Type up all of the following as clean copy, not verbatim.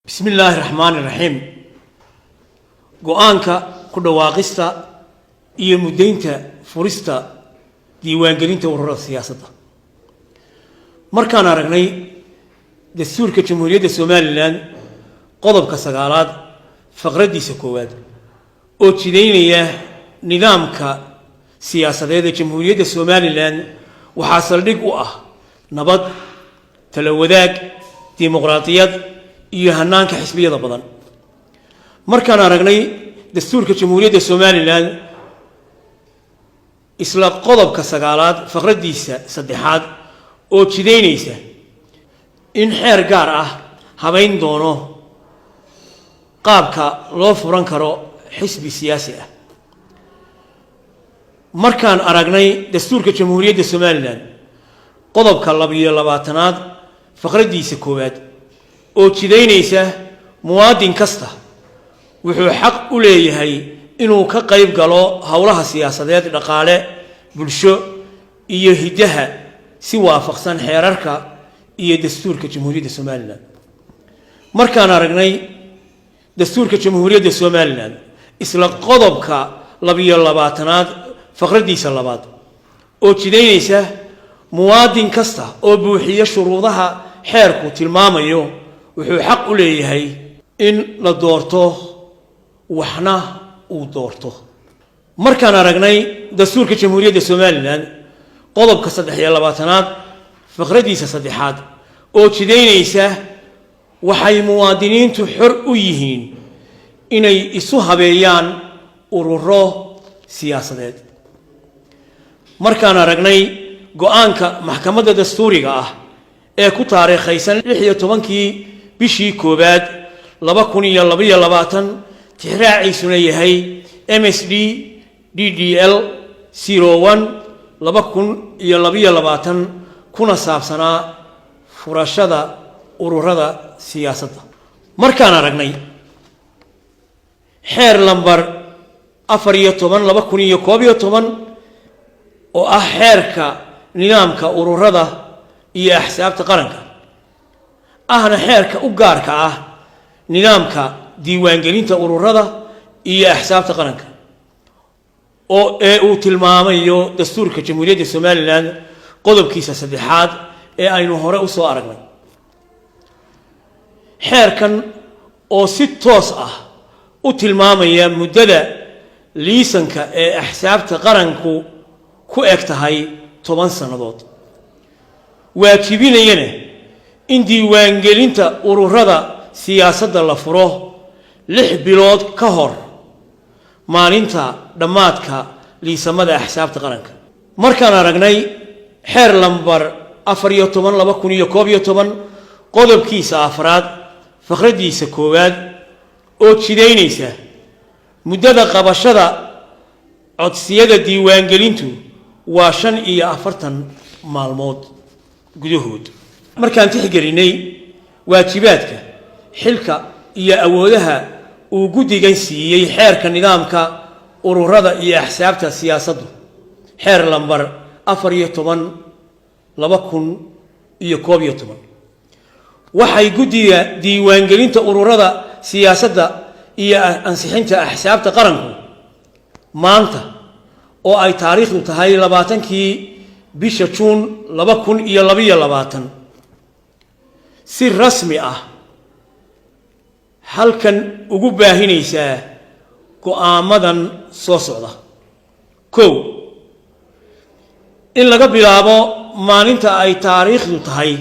بسم الله الرحمن الرحيم go-aanka ku dhawaaqista iyo mudaynta furista diiwaangelinta ururada siyaasadda markaan aragnay dastuurka jamhuuriyadda Soomaaliland qodobka 9aad faqradiisa koowaad oo jideynaya nidaamka siyaasadeed ee jamhuuriyadda Soomaaliland waxaa saldhig u ah nabad tala wadaag dimuqraadiyad iyo hanaanka xisbiyada badan markaan aragnay dastuurka jamhuuriyadda Soomaaliland isla qodobka 9aad faqradiisa 3aad oo jideynaysa in xeer gaar ah habayn doono qaabka loo furan karo xisbi siyaasi ah markaan aragnay dastuurka jamhuuriyadda Soomaaliland qodobka 22aad faqradiisa koowaad oo jideynaysa muwaadin kasta wuxuu xaq u leeyahay inuu ka qayb galo hawlaha siyaasadeed dhaqaale bulsho iyo hidaha si waafaqsan xeerarka iyo dastuurka jamhuuriyadda Soomaaliland markaan aragnay dastuurka jamhuuriyadda Soomaaliland isla qodobka 22aad faqradiisa 2aad oo jideynaysa muwaadin kasta oo buuxiya shuruudaha xeerku tilmaamayo wuxuu xaq u leeyahay in la doorto waxna uu doorto markaan aragnay dastuurka jamhuuriyadda Soomaaliland qodobka 23aad faqradiisa 3aad oo jideynaysa waxay muwaadiniintu xor u yihiin inay isu habeeyaan ururo siyaasadeed markaan aragnay go'aanka maxkamadda dastuuriga ah ee ku taariikhaysan 16 bishii koobaad 2022 tixraaciisuna yahay MSD DDL 01 2022 kuna saabsanaa furashada ururada siyaasadda markaan aragnay xeer lambar 14/2012 oo ah xeerka nidaamka ururada iyo axsaabta qaranka ahna xeerka u gaarka ah nidaamka diiwaangelinta ururada iyo axsaabta qaranka oo uu tilmaamayo dastuurka jamhuuriyadda Soomaaliland qodobkiisa 3aad ee aynu hore u soo aragnay xeerkan oo si toos ah u tilmaamaya muddada liisanka ee axsaabta qaranku ku eg tahay 10 sanadood waajibinayana in diiwaangelinta ururada siyaasadda la furo 6 bilood ka hor maalinta dhamaadka liisamada axsaabta qaranka markaan aragnay xeer lambar 14/2012 qodobkiisa 4aad faqradiisa koowaad oo jideynaysa muddada qabashada codsiyada diiwaangelintu waa 45 maalmood gudahood markaan tixgelinay waajibaadka xilka iyo awoodaha uu guddigan siiyay xeerka nidaamka ururada iyo axsaabta siyaasaddu xeer lambar 14/2012 waxay guddiga diiwaangelinta ururada siyaasadda iyo ansixinta axsaabta qaranku maanta oo ay taariikhdu tahay 20kii bisha Juun 2022 si rasmi ah halkan ugu baahinaysaa go'aamadan soo socda 1 in laga bilaabo maalinta ay taariikhdu tahay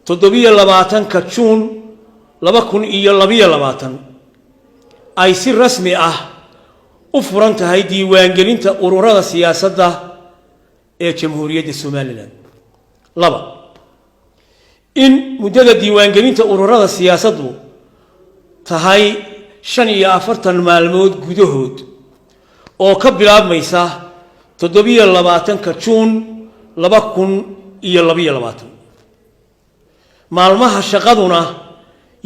27 Juun 2022 ay si rasmi ah u furan tahay diiwaangelinta ururada siyaasadda ee jamhuuriyadda Soomaaliland 2 in muddada diiwaangelinta ururada siyaasaddu tahay 45 maalmood gudahood oo ka bilaabmaysa 27 Juun 2022 maalmaha shaqaduna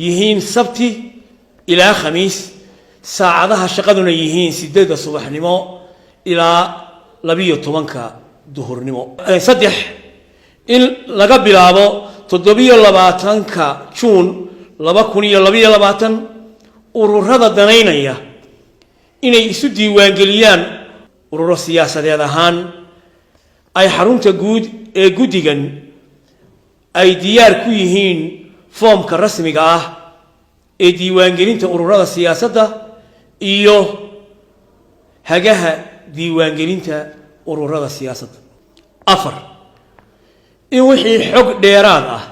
yihiin sabti ilaa khamiis saacadaha shaqaduna yihiin 8 subaxnimo ilaa 12 duhurnimo 3 in laga bilaabo 27 Juun 2022 ururada danaynaya inay isu diiwaangeliyaan ururo siyaasadeed ahaan ay xarunta guud ee guddigan ay diyaar ku yihiin foomka rasmiga ah ee diiwaangelinta ururada siyaasadda iyo hagaha diiwaangelinta ururada siyaasadda. 4 in wixii xog dheeraad ah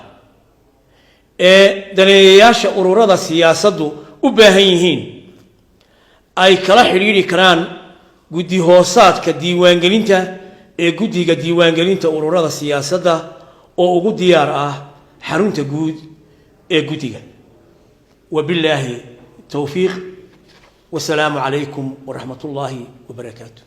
ee daneeyayaasha ururada siyaasaddu u baahan yihiin ay kala xidhiidhi karaan guddi hoosaadka diiwaangelinta ee guddiga diiwaangelinta ururada siyaasadda oo ugu diyaar ah xarunta guud ee guddiga. وبالله التوفيق والسلام عليكم ورحمة الله وبركاته.